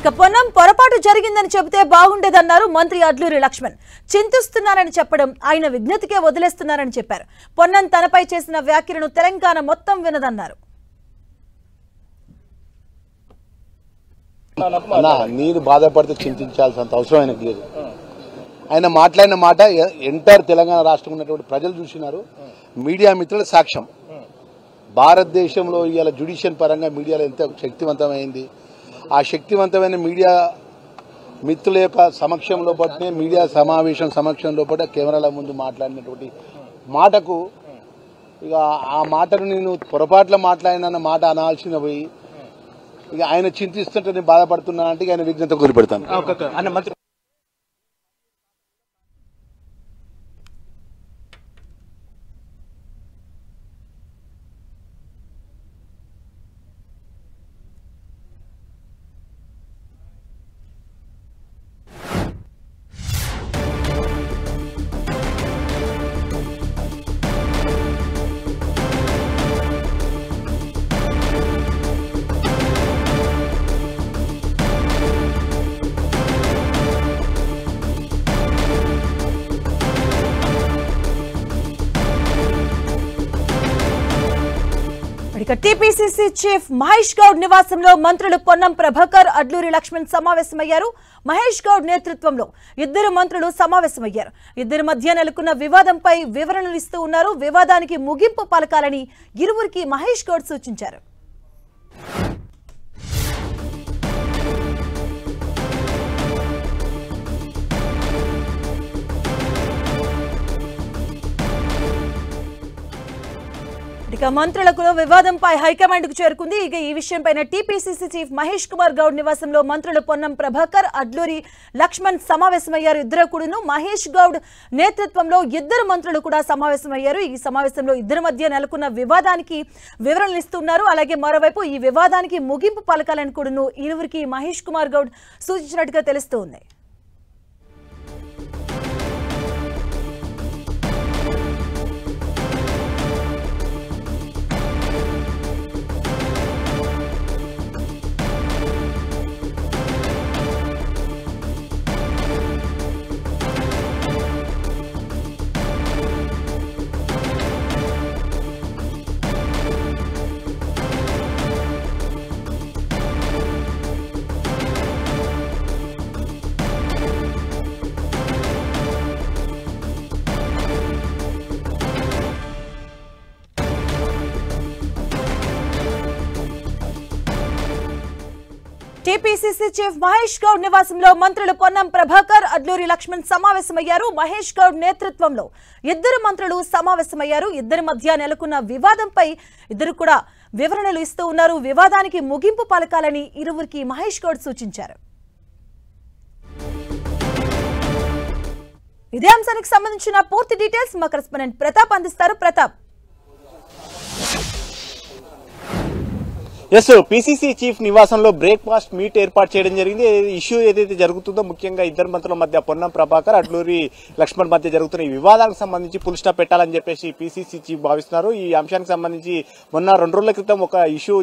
ఇక పొన్నం పొరపాటు జరిగిందని చెబితే బాగుండేదన్నారు మంత్రి అడ్లూరి లక్ష్మణ్. చింతిస్తున్నారని చెప్పడం ఆయన విజ్ఞతకే వదిలేస్తున్నారని చెప్పారు. పొన్నం తనపై చేసిన వ్యాఖ్యలను తెలంగాణ మొత్తం వినదన్నారు. నేను బాధపడితే చింతించాల్సినంత అవసరం ఆయనకు లేదు. ఆయన మాట్లాడిన మాట ఎంటైర్ తెలంగాణ రాష్ట్రంలో ఉన్నటువంటి ప్రజలు చూసినారు. మీడియా మిత్రుల సాక్ష్యం. భారతదేశంలో ఇవాళ జ్యుడిషియల్ పరంగా మీడియాలో ఎంత శక్తివంతమైంది. ఆ శక్తివంతమైన మీడియా మిత్రుల యొక్క సమక్షంలో పట్టినే మీడియా సమావేశం సమక్షంలో పట్టే కెమెరాల ముందు మాట్లాడినటువంటి మాటకు ఇక ఆ మాటను నేను పొరపాట్ల మాట్లాడిన మాట అనాల్సిన పోయి ఇక ఆయన చింతిస్తుంటే నేను బాధపడుతున్నా అంటే ఆయన విజ్ఞత వదిలిపెడతాను. ఇక టీపీసీసీ చీఫ్ మహేష్ గౌడ్ నివాసంలో మంత్రులు పొన్నం ప్రభాకర్, అడ్లూరి లక్ష్మణ్ సమావేశమయ్యారు. మహేష్ గౌడ్ నేతృత్వంలో ఇద్దరు మంత్రులు సమావేశమయ్యారు. ఇద్దరి మధ్య నెలకొన్న వివాదంపై వివరణలు ఇస్తూ ఉన్నారు. వివాదానికి ముగింపు పలకాలని ఇరువురికి మహేష్ గౌడ్ సూచించారు. ఇక మంత్రులకు వివాదంపై హైకమాండ్ కు చేరుకుంది. ఇక ఈ విషయంపై టీపీసీసీ చీఫ్ మహేష్ కుమార్ గౌడ్ నివాసంలో మంత్రులు పొన్నం ప్రభాకర్, అడ్లూరి లక్ష్మణ్ సమావేశమయ్యారు. ఇద్దరు కూడాను మహేష్ గౌడ్ నేతృత్వంలో ఇద్దరు మంత్రులు కూడా సమావేశమయ్యారు. ఈ సమావేశంలో ఇద్దరి మధ్య నెలకొన్న వివాదానికి వివరణలు ఇస్తున్నారు. అలాగే మరోవైపు ఈ వివాదానికి ముగింపు పలకాలని కూడాను ఇరువురికి మహేష్ కుమార్ గౌడ్ సూచించినట్టుగా తెలుస్తోంది. టీపీసీసీ చీఫ్ మహేష్ గౌడ్ నివాసంలో మంత్రులు పొన్నం ప్రభాకర్, అడ్లూరి లక్ష్మణ్ సమావేశమయ్యారు. మహేష్ గౌడ్ నేతృత్వంలో ఇద్దరు మంత్రులు సమావేశమయ్యారు. ఇద్దరి మధ్య నెలకొన్న వివాదంపై ఇద్దరు కూడా వివరణలు ఇస్తూ ఉన్నారు. వివాదానికి ముగింపు పలకాలని ఇరువురికి మహేష్ గౌడ్ సూచించారు. ఇదే అంశానికి సంబంధించిన పూర్తి డీటెయిల్స్ మా కరెస్పాండెంట్ ప్రతాప్ అందిస్తారు. ప్రతాప్, పీసీసీ చీఫ్ నివాసంలో బ్రేక్ఫాస్ట్ మీట్ ఏర్పాటు చేయడం జరిగింది. ఇష్యూ ఏదైతే జరుగుతుందో ముఖ్యంగా ఇద్దరు మంత్రుల మధ్య పొన్నం ప్రభాకర్, అడ్లూరి లక్ష్మణ్ మధ్య జరుగుతున్న ఈ వివాదానికి సంబంధించి ఫుల్ స్టాప్ పెట్టాలని చెప్పేసి పీసీసీ చీఫ్ భావిస్తున్నారు. ఈ అంశానికి సంబంధించి మొన్న 2 రోజుల క్రితం ఒక ఇష్యూ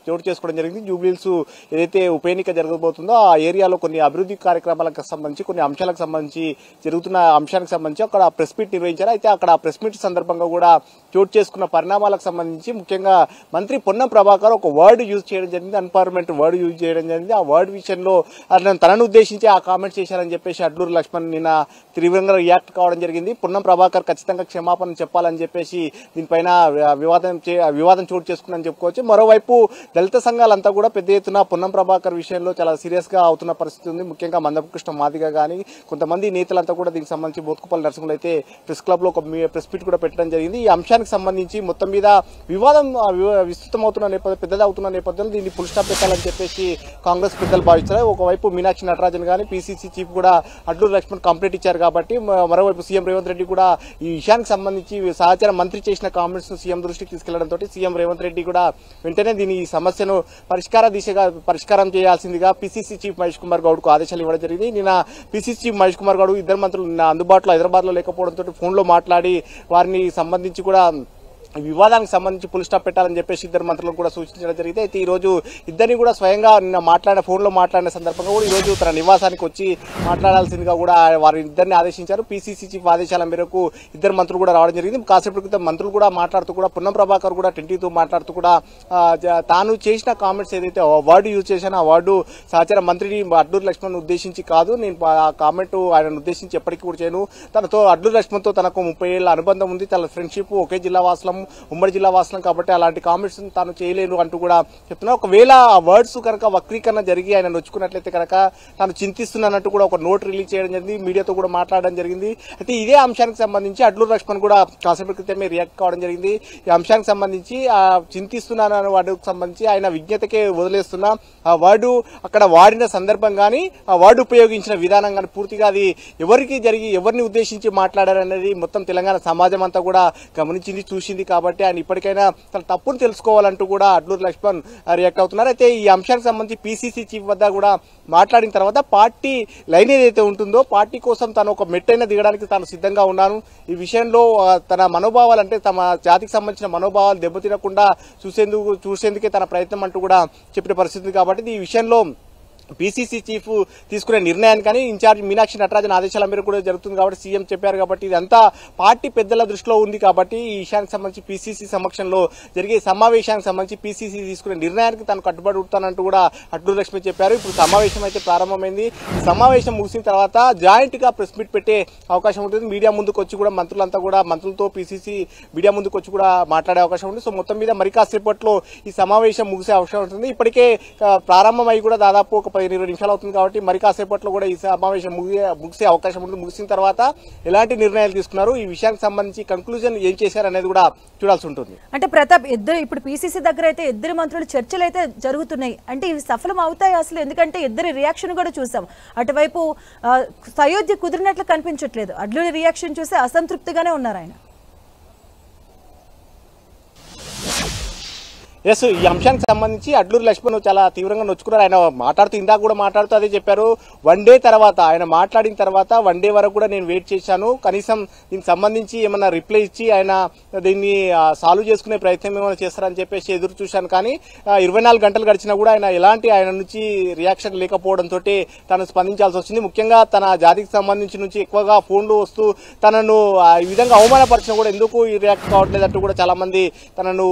చోటు చేసుకోవడం జరిగింది. జూబ్లీహిల్స్ ఏదైతే ఉప ఎన్నిక జరగబోతుందో ఆ ఏరియాలో కొన్ని అభివృద్ధి కార్యక్రమాలకు సంబంధించి కొన్ని అంశాలకు సంబంధించి జరుగుతున్న అంశానికి సంబంధించి అక్కడ ప్రెస్ మీట్ నిర్వహించారు. అయితే అక్కడ ప్రెస్ మీట్ సందర్భంగా కూడా చోటు చేసుకున్న పరిణామాలకు సంబంధించి ముఖ్యంగా మంత్రి పొన్నం ప్రభాకర్ ఒక వర్డ్ యూజ్ చేయడం జరిగింది, అన్పార్లమెంట్ వర్డ్ యూజ్ చేయడం జరిగింది. ఆ వర్డ్ విషయంలో తనను ఉద్దేశించి ఆ కామెంట్స్ చేశారని చెప్పేసి అడ్లూరి లక్ష్మణ్ నిన్న తీవ్రంగా రియాక్ట్ కావడం జరిగింది. పొన్నం ప్రభాకర్ ఖచ్చితంగా క్షమాపణ చెప్పాలని చెప్పేసి దీనిపైన వివాదం చోటు చేసుకుందని చెప్పుకోవచ్చు. మరోవైపు దళిత సంఘాలంతా కూడా పెద్ద ఎత్తున పొన్నం ప్రభాకర్ విషయంలో చాలా సీరియస్ గా అవుతున్న పరిస్థితి ఉంది. ముఖ్యంగా మందకృష్ణ మాదిగ కానీ కొంతమంది నేతలంతా కూడా దీనికి సంబంధించి బోత్కుపల్లి నరసింహులు అయితే ప్రెస్ క్లబ్ లో ఒక ప్రెస్ మీట్ కూడా పెట్టడం జరిగింది. ఈ అంశానికి సంబంధించి మొత్తం మీద వివాదం విస్తృతమవుతున్న పెద్దదవుతున్న నేపథ్యంలో దీన్ని ఫుల్ స్టాప్ పెట్టాలని చెప్పేసి కాంగ్రెస్ పెద్దలు భావిస్తారు. ఒకవైపు మీనాక్షి నటరాజన్ గానీ పీసీసీ చీఫ్ కూడా అడ్లూరి లక్ష్మణ్ కంప్లైంట్ ఇచ్చారు కాబట్టి మరోవైపు సీఎం రేవంత్ రెడ్డి కూడా ఈ విషయానికి సంబంధించి సహచార మంత్రి చేసిన కామెంట్స్ సీఎం దృష్టికి తీసుకెళ్లడంతో సీఎం రేవంత్ రెడ్డి కూడా వెంటనే దీని సమస్యను పరిష్కారం చేయాల్సిందిగా పీసీసీ చీఫ్ మహేష్ కుమార్ గౌడ్ కు ఆదేశాలు ఇవ్వడం జరిగింది. నిన్న పీసీసీ చీఫ్ మహేష్ కుమార్ గౌడ్ ఇద్దరు మంత్రులు అందుబాటులో హైదరాబాద్ లో లేకపోవడంతో ఫోన్ లో మాట్లాడి వారిని సంబంధించి కూడా వివాదానికి సంబంధించి పుల్ స్టాప్ పెట్టాలని చెప్పేసి ఇద్దరు మంత్రులకు కూడా సూచించడం జరిగింది. అయితే ఈ రోజు ఇద్దరిని కూడా స్వయంగా నిన్న ఫోన్లో మాట్లాడిన సందర్భంగా కూడా ఈ రోజు తన నివాసానికి వచ్చి మాట్లాడాల్సిందిగా కూడా వారి ఇద్దరిని ఆదేశించారు. పీసీసీ చీఫ్ ఆదేశాల మేరకు ఇద్దరు మంత్రులు కూడా రావడం జరిగింది. కాసేపటి క్రితం మంత్రులు కూడా మాట్లాడుతూ కూడా పొన్నం ప్రభాకర్ కూడా 22 మాట్లాడుతూ కూడా తాను చేసిన కామెంట్స్ ఏదైతే వర్డ్ యూజ్ చేశానో ఆ వర్డు సహచర మంత్రిని అడ్లూరి లక్ష్మణ్ ఉద్దేశించి కాదు, నేను ఆ కామెంట్ ఆయన ఉద్దేశించి ఎప్పటికీ కూడా చేయను. తనతో అడ్లూరి లక్ష్మణ్తో తనకు 30 ఏళ్ల అనుబంధం ఉంది, తన ఫ్రెండ్షిప్, ఒకే జిల్లా వాసులం, ఉమ్మడి జిల్లా వాసులం కాబట్టి అలాంటి కామెంట్స్ తాను చేయలేను అంటూ కూడా చెప్తున్నా. ఒకవేళ ఆ వర్డ్స్ కనుక వక్రీకరణ జరిగి ఆయన నొచ్చుకున్నట్లయితే కనుక తాను చింతిస్తున్నట్టు కూడా ఒక నోట్ రిలీజ్ చేయడం జరిగింది, మీడియాతో కూడా మాట్లాడడం జరిగింది. అయితే ఇదే అంశానికి సంబంధించి అడ్లూరి లక్ష్మణ్ కూడా కాసేపటి క్రితమే రియాక్ట్ కావడం జరిగింది. ఈ అంశానికి సంబంధించి చింతిస్తున్నాను అనే వర్డ్కు సంబంధించి ఆయన విజ్ఞతకే వదిలేస్తున్నా, ఆ వర్డు అక్కడ వాడిన సందర్భం కానీ ఆ వర్డ్ ఉపయోగించిన విధానం కానీ పూర్తిగా అది ఎవరికి జరిగి ఎవరిని ఉద్దేశించి మాట్లాడారనేది మొత్తం తెలంగాణ సమాజం అంతా కూడా గమనించింది, చూసింది. కాబట్టి ఆయన ఇప్పటికైనా తన తప్పును తెలుసుకోవాలంటూ కూడా అడ్లూరి లక్ష్మణ్ రియాక్ట్ అవుతున్నారు. అయితే ఈ అంశానికి సంబంధించి పీసీసీ చీఫ్ వద్ద కూడా మాట్లాడిన తర్వాత పార్టీ లైన్ ఏదైతే ఉంటుందో పార్టీ కోసం తను ఒక మెట్టైనా దిగడానికి తాను సిద్ధంగా ఉన్నాను, ఈ విషయంలో తన మనోభావాలు అంటే తమ జాతికి సంబంధించిన మనోభావాలు దెబ్బతినకుండా చూసేందుకే తన ప్రయత్నం అంటూ కూడా చెప్పిన పరిస్థితి. కాబట్టి ఈ విషయంలో పీసీసీ చీఫ్ తీసుకునే నిర్ణయాన్ని కానీ ఇన్ఛార్జ్ మీనాక్షి నటరాజన్ ఆదేశాల మేరకు కూడా జరుగుతుంది కాబట్టి సీఎం చెప్పారు కాబట్టి ఇదంతా పార్టీ పెద్దల దృష్టిలో ఉంది. కాబట్టి ఈ విషయానికి సంబంధించి పీసీసీ సమక్షంలో జరిగే సమావేశానికి సంబంధించి పీసీసీ తీసుకునే నిర్ణయానికి తాను కట్టుబడి ఉంటానంటూ కూడా అడ్లూరి లక్ష్మణ్ చెప్పారు. ఇప్పుడు సమావేశం అయితే ప్రారంభమైంది. సమావేశం ముగిసిన తర్వాత జాయింట్ గా ప్రెస్ మీట్ పెట్టే అవకాశం ఉంటుంది. మీడియా ముందుకు వచ్చి కూడా మంత్రులంతా కూడా మంత్రులతో పీసీసీ మీడియా ముందుకు వచ్చి కూడా మాట్లాడే అవకాశం ఉంది. సో మొత్తం మీద మరి కాసేపట్లో ఈ సమావేశం ముగిసే అవకాశం ఉంటుంది. ఇప్పటికే ప్రారంభమై కూడా దాదాపు ఒక 10-20 నిమిషాలు అవుతుంది కాబట్టి మరి కాసేపట్లో కూడా ఈ సమావేశం ముగిసే అవకాశం ఉంటుంది. ముగిసిన తర్వాత ఎలాంటి నిర్ణయాలు తీసుకున్నారు, ఈ విషయానికి సంబంధించి కంక్లూజన్ ఏం చేశారు అనేది కూడా చూడాల్సి ఉంటుంది. అంటే ప్రతాప్ ఇప్పుడు పీసీసీ దగ్గర అయితే ఇద్దరు మంత్రులు చర్చలు అయితే జరుగుతున్నాయి. అంటే ఇవి సఫలం అవుతాయి అసలు? ఎందుకంటే ఇద్దరి రియాక్షన్ కూడా చూసాం. అటువైపు సయోధ్య కుదిరినట్లు కనిపించట్లేదు. అడ్లూరి రియాక్షన్ చూసి అసంతృప్తిగానే ఉన్నారు ఆయన. ఎస్, ఈ అంశానికి సంబంధించి అడ్లూరి లక్ష్మణ్ చాలా తీవ్రంగా నొచ్చుకున్నారు. ఆయన ఇందాక కూడా మాట్లాడుతూ అదే చెప్పారు. 1 డే తర్వాత ఆయన మాట్లాడిన తర్వాత 1 డే వరకు కూడా నేను వెయిట్ చేశాను, కనీసం దీనికి సంబంధించి ఏమన్నా రిప్లై ఇచ్చి ఆయన దీన్ని సాల్వ్ చేసుకునే ప్రయత్నం ఏమైనా చేస్తారని చెప్పేసి ఎదురు చూశాను. కానీ 24 గంటలు గడిచినా కూడా ఆయన నుంచి రియాక్షన్ లేకపోవడంతో తను స్పందించాల్సి వచ్చింది. ముఖ్యంగా తన జాతికి సంబంధించి నుంచి ఎక్కువగా ఫోన్లు వస్తూ తనను ఈ విధంగా అవమానపరిచినా కూడా ఎందుకు ఈ రియాక్ట్ కావట్లేదంటూ కూడా చాలా మంది తనను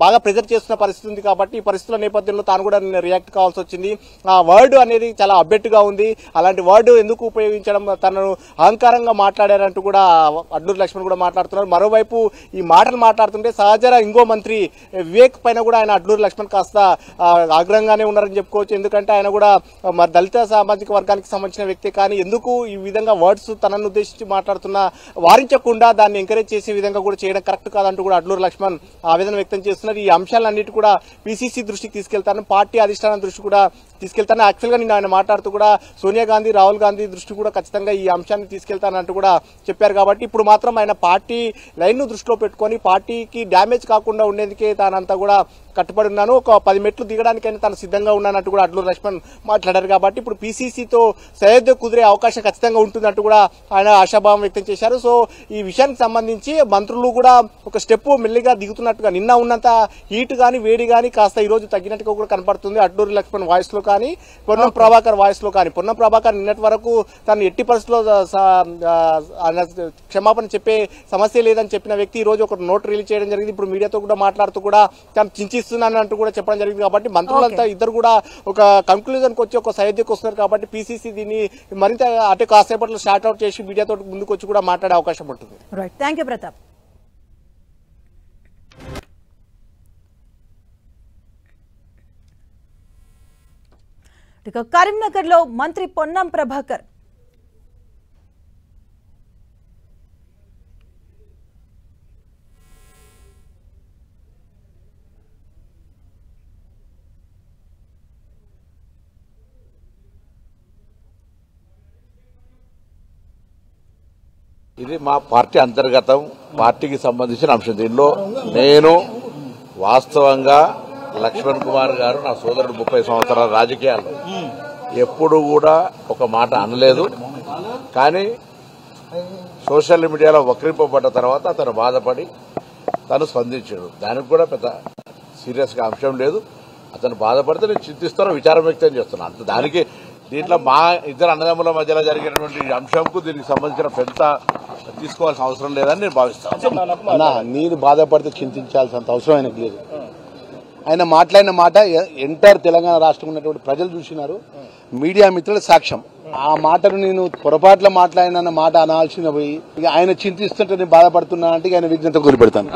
బాగా ప్రెజర్ చేస్తున్న పరిస్థితి ఉంది. కాబట్టి ఈ పరిస్థితుల నేపథ్యంలో తాను కూడా రియాక్ట్ కావాల్సి వచ్చింది. ఆ వర్డ్ అనేది చాలా అబ్బెట్టుగా ఉంది, అలాంటి వర్డ్ ఎందుకు ఉపయోగించడం, తనను అహంకారంగా మాట్లాడారంటూ కూడా అడ్లూరి లక్ష్మణ్ కూడా మాట్లాడుతున్నారు. మరోవైపు ఈ మాటలు మాట్లాడుతుంటే సహచర ఇంకో మంత్రి వివేక్ పైన కూడా ఆయన అడ్లూరి లక్ష్మణ్ కాస్త ఆగ్రహంగానే ఉన్నారని చెప్పుకోవచ్చు. ఎందుకంటే ఆయన కూడా దళిత సామాజిక వర్గానికి సంబంధించిన వ్యక్తి, కానీ ఎందుకు ఈ విధంగా వర్డ్స్ తనను ఉద్దేశించి మాట్లాడుతున్నా వారించకుండా దాన్ని ఎంకరేజ్ చేసే విధంగా కూడా చేయడం కరెక్ట్ కాదంటూ కూడా అడ్లూరి లక్ష్మణ్ ఆవేదన వ్యక్తం చేస్తున్నారు. ఈ అంశాలన్నిటి కూడా పీసీసీ దృష్టికి తీసుకెళ్తాను, పార్టీ అధిష్టానం దృష్టి కూడా తీసుకెళ్తాను. యాక్చువల్గా నేను ఆయన మాట్లాడుతూ కూడా సోనియా గాంధీ, రాహుల్ గాంధీ దృష్టి కూడా ఖచ్చితంగా ఈ అంశాన్ని తీసుకెళ్తానంటూ కూడా చెప్పారు. కాబట్టి ఇప్పుడు మాత్రం ఆయన పార్టీ లైన్ ను దృష్టిలో పెట్టుకొని పార్టీకి డ్యామేజ్ కాకుండా ఉండేందుకే తానంతా కూడా కట్టుబడి ఉన్నాను, ఒక 10 మెట్లు దిగడానికైనా తాను సిద్ధంగా ఉన్నానంటూ కూడా అడ్లూరి లక్ష్మణ్ మాట్లాడారు. కాబట్టి ఇప్పుడు పీసీసీతో సయోధ్య కుదిరే అవకాశం ఖచ్చితంగా ఉంటుందంటూ కూడా ఆయన ఆశాభావం వ్యక్తం చేశారు. సో ఈ విషయానికి సంబంధించి మంత్రులు కూడా ఒక స్టెప్ మెల్లిగా దిగుతున్నట్టుగా, నిన్న ఉన్నంత హీట్ గానీ వేడి గానీ కాస్త ఈ రోజు తగ్గినట్టుగా కూడా కనపడుతుంది. అడ్లూరి లక్ష్మణ్ వాయిస్ లో కానీ పొన్నం ప్రభాకర్ వాయిస్ లో కానీ. పొన్నం ప్రభాకర్ నిన్నటి వరకు తను ఎట్టి పరిస్థితుల్లో క్షమాపణ చెప్పే సమస్య లేదని చెప్పిన వ్యక్తి ఈ రోజు ఒక నోట్ రిలీజ్ చేయడం జరిగింది. ఇప్పుడు మీడియాతో కూడా మాట్లాడుతూ కూడా తను చింతిస్తున్నాను అంటూ కూడా చెప్పడం జరిగింది. కాబట్టి మంత్రులంతా ఇద్దరు కూడా ఒక కంక్లూజన్ కి వచ్చి ఒక సయోధ్యకు వస్తున్నారు. కాబట్టి పీసీసీ దీన్ని మరింత అటు కాసేపట్లో స్టార్ట్ అవుట్ చేసి మీడియాతో ముందుకు వచ్చి కూడా మాట్లాడే అవకాశం ఉంటుంది. Right, thank you Pratap. Karimnagar లో మంత్రి పొన్నం ప్రభాకర్ ఇది మా పార్టీ అంతర్గతం, పార్టీకి సంబంధించిన అంశం. దీనిలో నేను వాస్తవంగా లక్ష్మణ్ కుమార్ గారు నా సోదరుడు 30 సంవత్సరాల రాజకీయాల్లో ఎప్పుడు కూడా ఒక మాట అనలేదు. కానీ సోషల్ మీడియాలో వక్రింపబడ్డ తర్వాత అతను బాధపడి తను స్పందించాడు. దానికి కూడా పెద్ద సీరియస్ గా అంశం లేదు. అతను బాధపడితే నేను చింతిస్తాను, విచారం వ్యక్తం చేస్తున్నాను. అంత దానికి దీంట్లో మా ఇద్దరు అన్నదమ్ముల మధ్యలో జరిగినటువంటి అంశంకు దీనికి సంబంధించిన పెద్ద తీసుకోవాల్సిన అవసరం లేదని నేను భావిస్తాను. అన్నా, నేను బాధపడితే చింతించాల్సినంత అవసరం ఆయనకు లేదు. ఆయన మాట్లాడిన మాట ఎంటైర్ తెలంగాణ రాష్ట్రం ఉన్నటువంటి ప్రజలు చూసినారు, మీడియా మిత్రుల సాక్ష్యం. ఆ మాటను నేను పొరపాట్ల మాట్లాడిన మాట అనాల్సిన పోయి ఇక ఆయన చింతిస్తుంటే నేను బాధపడుతున్నా అంటే ఆయన విజ్ఞత గురిపెడతాను.